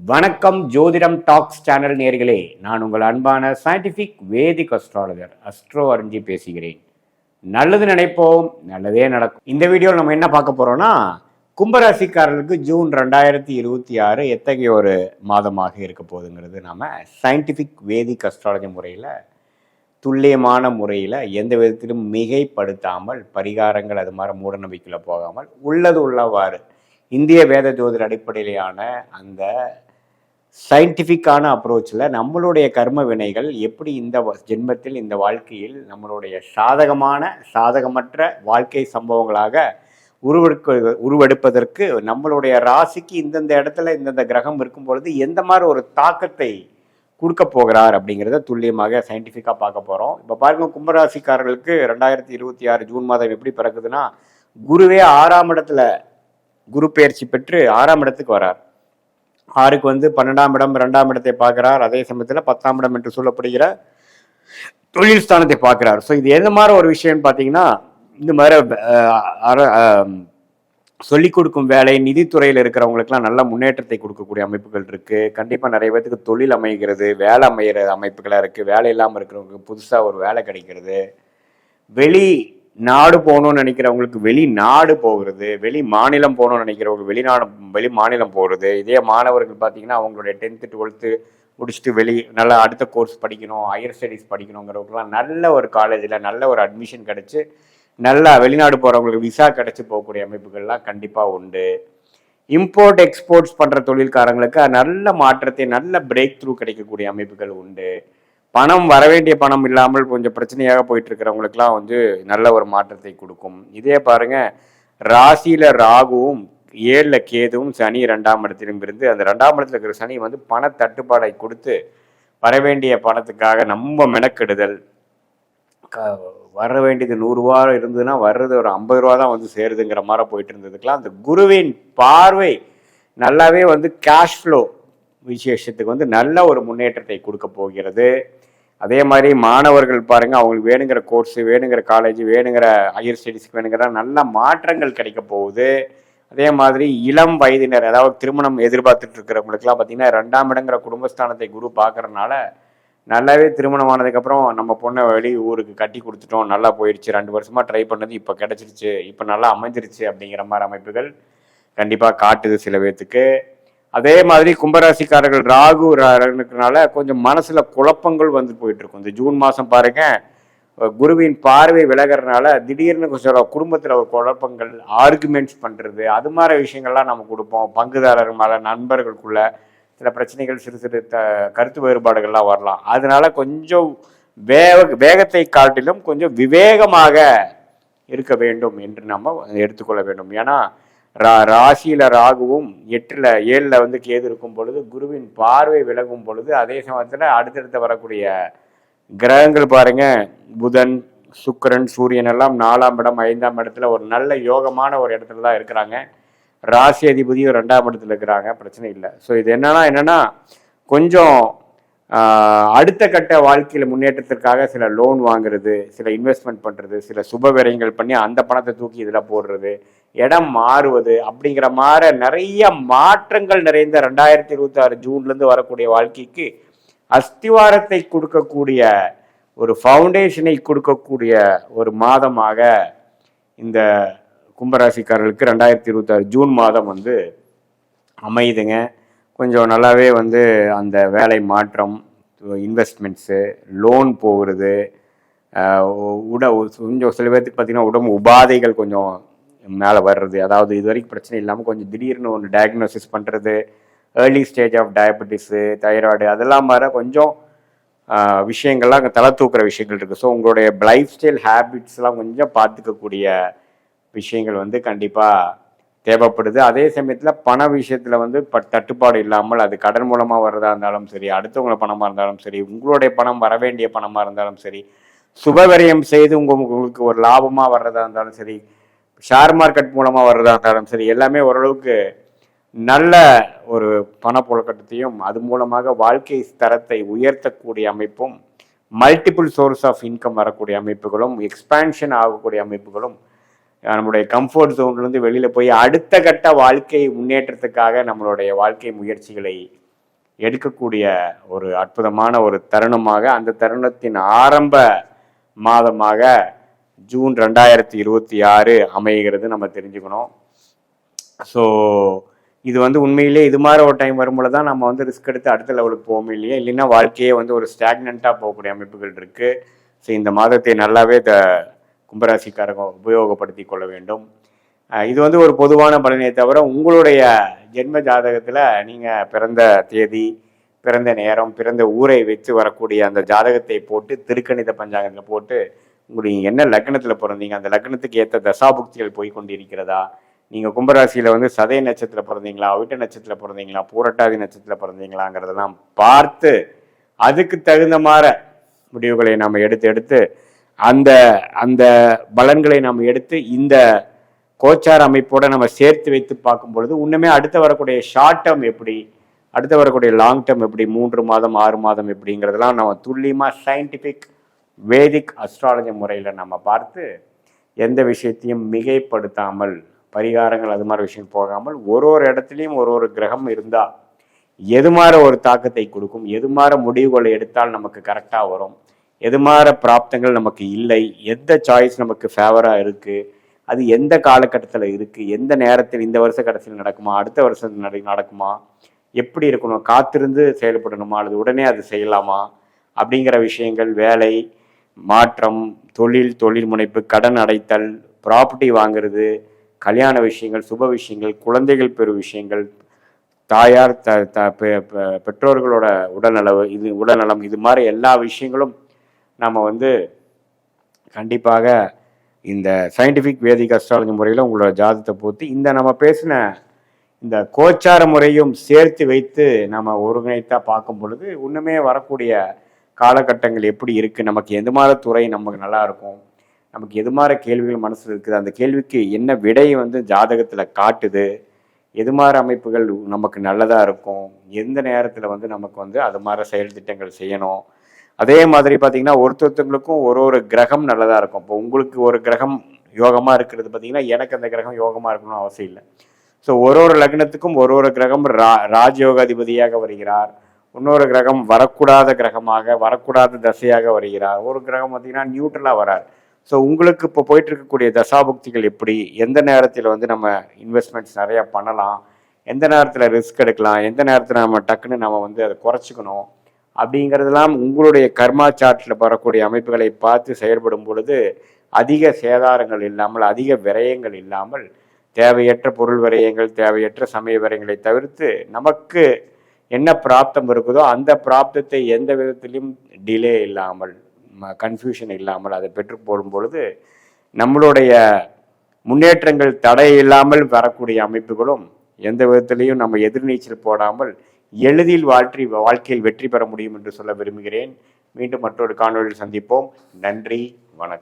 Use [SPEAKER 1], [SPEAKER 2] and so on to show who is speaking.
[SPEAKER 1] வணக்கம் ஜோதிடம் tax channel நேர்களே, நான் உங்கள் அன்பான சயின்டிஃபிக் வேதிக் அஸ்ட்ராலஜர் அஸ்ட்ரோ அறிஞ்சி பேசுகிறேன். நல்லது நினைப்போம், நல்லதே நடக்கும். இந்த வீடியோவில் நம்ம என்ன பார்க்க போறோம்னா, கும்பராசிக்காரர்களுக்கு ஜூன் 2026 எத்தகைய ஒரு மாதமாக இருக்க போகுதுங்கிறது நாம சயின்டிஃபிக் வேதிக் அஸ்ட்ராலஜி முறையில் துல்லியமான முறையில் எந்த விதத்திலும் மிகைப்படுத்தாமல் பரிகாரங்கள் அது மாதிரி மூட நம்பிக்கையில் போகாமல் உள்ளது உள்ளவாறு இந்திய வேத ஜோதிட அடிப்படையிலான அந்த சயின்டிஃபிக்கான அப்ரோச்சில் நம்மளுடைய கர்ம வினைகள் எப்படி இந்த ஜென்மத்தில் இந்த வாழ்க்கையில் நம்மளுடைய சாதகமற்ற வாழ்க்கை சம்பவங்களாக உருவெடுப்பதற்கு நம்மளுடைய ராசிக்கு இந்தந்த இடத்துல இந்தந்த கிரகம் இருக்கும் பொழுது எந்த மாதிரி ஒரு தாக்கத்தை கொடுக்க போகிறார் அப்படிங்கிறத துல்லியமாக சயின்டிஃபிக்காக பார்க்க போகிறோம். இப்போ பாருங்க, கும்பராசிக்காரர்களுக்கு 2026 ஜூன் மாதம் எப்படி பிறக்குதுன்னா, குருவே 6ஆம் இடத்துல குரு பயிற்சி பெற்று 6ஆம் இடத்துக்கு வரார். 6க்கு 12ஆம் இடம் 2ஆம் இடத்தை பார்க்கிறார். அதே சமயத்தில் 10ஆம் இடம் என்று சொல்லப்படுகிற தொழில் ஸ்தானத்தை பார்க்கிறார். ஸோ இது எந்த மாதிரி ஒரு விஷயம்னு பார்த்தீங்கன்னா, இந்த மாதிரி சொல்லிக் கொடுக்கும் வேலை நிதித்துறையில் இருக்கிறவங்களுக்குலாம் நல்ல முன்னேற்றத்தை கொடுக்கக்கூடிய அமைப்புகள் இருக்கு. கண்டிப்பாக நிறைய பேருக்கு தொழில் அமைகிறது, வேலை அமைகிற அமைப்புகளாக இருக்கு. வேலை இல்லாமல் இருக்கிறவங்களுக்கு புதுசாக ஒரு வேலை கிடைக்கிறது. வெளி நாடு போகணும்னு நினைக்கிறவங்களுக்கு வெளிநாடு போகிறது, வெளி மாநிலம் போகணும்னு நினைக்கிறவங்க வெளி மாநிலம் போகிறது. இதே மாணவர்கள் பார்த்தீங்கன்னா, அவங்களுடைய 10th 12th முடிச்சுட்டு நல்லா அடுத்த கோர்ஸ் படிக்கணும், ஹையர் ஸ்டடீஸ் படிக்கணுங்கிறவங்களுக்குலாம் நல்ல ஒரு காலேஜில் நல்ல ஒரு அட்மிஷன் கிடச்சி நல்லா வெளிநாடு போகிறவங்களுக்கு விசா கிடச்சி போகக்கூடிய அமைப்புகள்லாம் கண்டிப்பாக உண்டு. இம்போர்ட் எக்ஸ்போர்ட்ஸ் பண்ணுற தொழில்காரங்களுக்கு நல்ல மாற்றத்தை நல்ல பிரேக் த்ரூ கிடைக்கக்கூடிய அமைப்புகள் உண்டு. பணம் வரவேண்டிய பணம் இல்லாமல் கொஞ்சம் பிரச்சனையாக போயிட்டு இருக்கிறவங்களுக்குலாம் நல்ல ஒரு மாற்றத்தை கொடுக்கும். இதே பாருங்க, ராசியில ராகுவும் 7ல் கேதுவும் சனி 2ஆம் இடத்திலும் இருந்து அந்த 2ஆம் இடத்துல இருக்கிற சனி பண தட்டுப்பாடை கொடுத்து வரவேண்டிய பணத்துக்காக நம்ம மெனக்கெடுதல். வர வேண்டியது 100 ரூபா இருந்ததுன்னா வர்றது ஒரு 50 ரூபா தான் சேருதுங்கிற மாதிரி போயிட்டு இருந்ததுக்கெல்லாம் அந்த குருவின் பார்வை நல்லாவே கேஷ் ஃப்ளோ விசேஷத்துக்கு நல்ல ஒரு முன்னேற்றத்தை கொடுக்க போகிறது. அதே மாதிரி மாணவர்கள் பாருங்க, அவங்களுக்கு வேணுங்கிற கோர்ஸ், வேணுங்கிற காலேஜ், வேணுங்கிற ஹையர் ஸ்டடீஸ்க்கு வேணுங்கிற நல்ல மாற்றங்கள் கிடைக்க போகுது. அதே மாதிரி இளம் வயதினர், அதாவது திருமணம் எதிர்பார்த்துட்டு இருக்கிறவங்களுக்குலாம் பார்த்தீங்கன்னா 2ஆம் இடங்கிற குடும்பஸ்தானத்தை குரு பார்க்கறதுனால நல்லாவே திருமணம் ஆனதுக்கப்புறம் நம்ம பொண்ணை வெளி ஊருக்கு கட்டி கொடுத்துட்டோம், நல்லா போயிடுச்சு, 2 வருஷமா ட்ரை பண்ணது இப்போ கிடைச்சிருச்சு, இப்போ நல்லா அமைஞ்சிருச்சு அப்படிங்கிற மாதிரி அமைப்புகள் கண்டிப்பாக காட்டுது சில பேர்த்துக்கு. அதே மாதிரி கும்பராசிக்காரர்கள் ராகு இருக்கிறனால கொஞ்சம் மனசுல குழப்பங்கள் போயிட்டு இருக்கும். இந்த ஜூன் மாதம் பாருங்க, குருவின் பார்வை விலகிறதுனால திடீர்னு கொஞ்சம் குடும்பத்தில் ஒரு குழப்பங்கள், ஆர்குமெண்ட்ஸ் பண்ணுறது, அது மாதிரி விஷயங்கள்லாம் நம்ம கொடுப்போம். பங்குதாரர்கள் மேலே, நண்பர்களுக்குள்ள சில பிரச்சனைகள், சிறு சிறு கருத்து வேறுபாடுகள்லாம் வரலாம். அதனால கொஞ்சம் வேகத்தை காட்டிலும் கொஞ்சம் விவேகமாக இருக்க வேண்டும் என்று நம்ம எடுத்துக்கொள்ள வேண்டும். ஏன்னா ராசியில ராகுவும் 7ல் கேது இருக்கும் பொழுது குருவின் பார்வை விலகும் பொழுது அதே சமயத்தில் அடுத்தடுத்து வரக்கூடிய கிரகங்கள் பாருங்க, புதன், சுக்கிரன், சூரியன் எல்லாம் 4ஆம் இடம் 5ஆம் இடத்துல ஒரு நல்ல யோகமான ஒரு இடத்துல தான் இருக்கிறாங்க. ராசி அதிபதியும் 2ஆம் இடத்துல இருக்கிறாங்க, பிரச்சனை இல்லை. ஸோ இது என்னன்னா கொஞ்சம் அடுத்த கட்ட வாழ்க்கையில் முன்னேற்றத்திற்காக சில லோன் வாங்குறது, சில இன்வெஸ்ட்மெண்ட் பண்ணுறது, சில சுப விரயங்கள் பண்ணி அந்த பணத்தை தூக்கி இதில் போடுறது, இடம் மாறுவது அப்படிங்கிற மாதிரி நிறைய மாற்றங்கள் நிறைந்த 2026 ஜூன்லேருந்து வரக்கூடிய வாழ்க்கைக்கு அஸ்திவாரத்தை கொடுக்கக்கூடிய ஒரு ஃபவுண்டேஷனை கொடுக்கக்கூடிய ஒரு மாதமாக இந்த கும்பராசிக்காரர்களுக்கு 2026 ஜூன் மாதம் அமையுதுங்க. கொஞ்சம் நல்லாவே அந்த வேலை மாற்றம், இன்வெஸ்ட்மெண்ட்ஸு, லோன் போகிறது, கொஞ்சம் சில பேர்த்துக்கு பார்த்தீங்கன்னா உடம்பு உபாதைகள் கொஞ்சம் மேலே வர்றது, அதாவது இது வரைக்கும் பிரச்சனை இல்லாமல் கொஞ்சம் திடீர்னு ஒன்று டயக்னோசிஸ் பண்ணுறது, early stage of diabetes, thyroid, அதெல்லாம் வர கொஞ்சம் விஷயங்கள்லாம் அங்கே தலை தூக்குற விஷயங்கள் இருக்குது. ஸோ உங்களுடைய லைஃப் ஸ்டைல் ஹேபிட்ஸ்லாம் கொஞ்சம் பார்த்துக்கக்கூடிய விஷயங்கள் கண்டிப்பாக தேவைப்படுது. அதே சமயத்தில் பண விஷயத்தில் தட்டுப்பாடு இல்லாமல், அது கடன் மூலமாக வர்றதா இருந்தாலும் சரி, அடுத்தவங்களை பணமாக இருந்தாலும் சரி, உங்களுடைய பணம் வர வேண்டிய பணமாக இருந்தாலும் சரி, சுபவிரயம் செய்து உங்களுக்கு ஒரு லாபமாக வர்றதா இருந்தாலும் சரி, ஷேர் மார்க்கெட் மூலமாக வர்றதா இருந்தாலும் சரி, எல்லாமே ஓரளவுக்கு நல்ல ஒரு பணப்புழக்கத்தையும் அது மூலமாக வாழ்க்கை தரத்தை உயர்த்தக்கூடிய அமைப்பும், மல்டிபிள் சோர்ஸ் ஆஃப் இன்கம் வரக்கூடிய அமைப்புகளும், எக்ஸ்பேன்ஷன் ஆகக்கூடிய அமைப்புகளும், நம்மளுடைய கம்ஃபர்ட் ஜோன்லேருந்து வெளியில் போய் அடுத்த கட்ட வாழ்க்கை முன்னேற்றத்துக்காக நம்மளுடைய வாழ்க்கை முயற்சிகளை எடுக்கக்கூடிய ஒரு அற்புதமான ஒரு தருணமாக, அந்த தருணத்தின் ஆரம்ப மாதமாக ஜூன் 2026 அமைகிறது நம்ம தெரிஞ்சுக்கணும். ஸோ இது வந்து உண்மையிலே இது மாதிரி ஒரு டைம் வரும்போது தான் நம்ம வந்து ரிஸ்க் எடுத்து அடுத்த லெவலுக்கு போக இல்லையா, இல்லைன்னா வாழ்க்கையே வந்து ஒரு ஸ்டாக்னண்ட்டாக போகக்கூடிய அமைப்புகள் இருக்குது. ஸோ இந்த மாதத்தை நல்லாவே கும்பராசிக்காரங்க உபயோகப்படுத்தி கொள்ள வேண்டும். இது வந்து ஒரு பொதுவான பலனை தவிர உங்களுடைய ஜென்ம ஜாதகத்தில் நீங்கள் பிறந்த தேதி, பிறந்த நேரம், பிறந்த ஊரை வச்சு வரக்கூடிய அந்த ஜாதகத்தை போட்டு திருக்கணித பஞ்சாங்கத்தில் போட்டு உங்களுக்கு என்ன லக்னத்தில் பிறந்தீங்க, அந்த லக்னத்துக்கு ஏற்ற தசாபுக்திகள் போய் கொண்டிருக்கிறதா, நீங்கள் கும்பராசியில் வந்து சதய நட்சத்திரத்தில் பிறந்தீங்களா, அவிட்ட நட்சத்திரத்தில் பிறந்தீங்களா, பூரட்டாதி நட்சத்திரத்தில் பிறந்தீங்களாங்கிறதெல்லாம் பார்த்து அதுக்கு தகுந்த மாதிரி முடிவுகளை நாம் எடுத்து அந்த அந்த பலன்களை நாம் எடுத்து இந்த கோச்சார அமைப்போட நம்ம சேர்த்து வைத்து பார்க்கும் பொழுது இன்னுமே அடுத்து வரக்கூடிய ஷார்ட் டேர்ம் எப்படி, அடுத்து வரக்கூடிய லாங் டேர்ம் எப்படி, 3 மாதம் 6 மாதம் எப்படிங்கிறதெல்லாம் நம்ம துல்லியமாக சயின்டிஃபிக் வேதிக் அஸ்ட்ராலஜி முறையில் நம்ம பார்த்து எந்த விஷயத்தையும் மிகைப்படுத்தாமல் பரிகாரங்கள் அது மாதிரி விஷயம் போகாமல் ஒரு இடத்துலையும் ஒரு கிரகம் இருந்தால் எது மாதிரி ஒரு தாக்கத்தை கொடுக்கும், எது மாதிரி முடிவுகளை எடுத்தால் நமக்கு கரெக்டாக வரும், எது மாதிரி பிராப்தங்கள் நமக்கு இல்லை, எந்த சாய்ஸ் நமக்கு ஃபேவராக இருக்குது, அது எந்த காலகட்டத்தில் இருக்குது, எந்த நேரத்தில் இந்த வருஷ கடைசியில் நடக்குமா, அடுத்த வருஷம் நடக்குமா, எப்படி இருக்கணும், காத்திருந்து செயல்படணுமா அல்லது உடனே அது செய்யலாமா அப்படிங்கிற விஷயங்கள், வேலை மாற்றம், தொழில் முனைப்பு, கடன் அடைத்தல், ப்ராப்பர்ட்டி வாங்கிறது, கல்யாண விஷயங்கள், சுப விஷயங்கள், குழந்தைகள் பெறும் விஷயங்கள், தாயார் பெற்றோர்களோட உடல்நலம் இது மாதிரி எல்லா விஷயங்களும் நம்ம வந்து கண்டிப்பாக இந்த சயின்டிஃபிக் வேதிக் அஸ்ட்ராலஜி முறையில் உங்களோட ஜாதகத்தை போட்டு இந்த நம்ம பேசின இந்த கோச்சார முறையும் சேர்த்து வைத்து நம்ம ஒருங்கிணைத்தா பார்க்கும் பொழுது இன்னுமே வரக்கூடிய காலகட்டங்கள் எப்படி இருக்குது, நமக்கு எது மாதிரி துறை நமக்கு நல்லா இருக்கும், நமக்கு எது மாதிரி கேள்விகள் மனசில் இருக்குது, அந்த கேள்விக்கு என்ன விடை வந்து ஜாதகத்தில் காட்டுது, எது மாதிரி அமைப்புகள் நமக்கு நல்லதாக இருக்கும், எந்த நேரத்தில் வந்து நமக்கு வந்து அது மாதிரி செயல் திட்டங்கள் செய்யணும். அதே மாதிரி பார்த்தீங்கன்னா ஒருத்தருத்தவங்களுக்கும் ஒரு கிரகம் நல்லதாக இருக்கும். இப்போ உங்களுக்கு ஒரு கிரகம் யோகமாக இருக்கிறது பார்த்தீங்கன்னா எனக்கு அந்த கிரகம் யோகமாக இருக்கணும்னு அவசியம் இல்லை. ஸோ ஒரு லக்னத்துக்கும் ஒரு கிரகம் ராஜயோகாதிபதியாக வருகிறார், இன்னொரு கிரகம் வரக்கூடாத கிரகமாக வரக்கூடாத தசையாக வருகிறார், ஒரு கிரகம் பார்த்தீங்கன்னா நியூட்ரலாக வரார். ஸோ உங்களுக்கு இப்போ போயிட்டு இருக்கக்கூடிய தசாபுக்திகள் எப்படி, எந்த நேரத்தில் வந்து நம்ம இன்வெஸ்ட்மெண்ட்ஸ் நிறையா பண்ணலாம், எந்த நேரத்தில் ரிஸ்க் எடுக்கலாம், எந்த நேரத்தில் நம்ம டக்குன்னு நம்ம வந்து அதை குறைச்சிக்கணும் அப்படிங்கிறதெல்லாம் உங்களுடைய கர்மா சார்ட்டில் வரக்கூடிய அமைப்புகளை பார்த்து செயல்படும் பொழுது அதிக சேதாரங்கள் இல்லாமல், அதிக விரயங்கள் இல்லாமல், தேவையற்ற பொருள் விரயங்கள், தேவையற்ற சமய விரயங்களை தவிர்த்து நமக்கு என்ன பிராப்தம் இருக்குதோ அந்த பிராப்தத்தை எந்த விதத்திலையும் டிலே இல்லாமல், கன்ஃபியூஷன் இல்லாமல் அதை பெற்று போடும் பொழுது நம்மளுடைய முன்னேற்றங்கள் தடை இல்லாமல் வரக்கூடிய அமைப்புகளும் எந்த விதத்திலையும் நம்ம எதிர்நீச்சல் போடாமல் எளிதில் வாழ்க்கையில் வெற்றி பெற முடியும் என்று சொல்ல விரும்புகிறேன். மீண்டும் மற்றொரு காணொலியில் சந்திப்போம். நன்றி, வணக்கம்.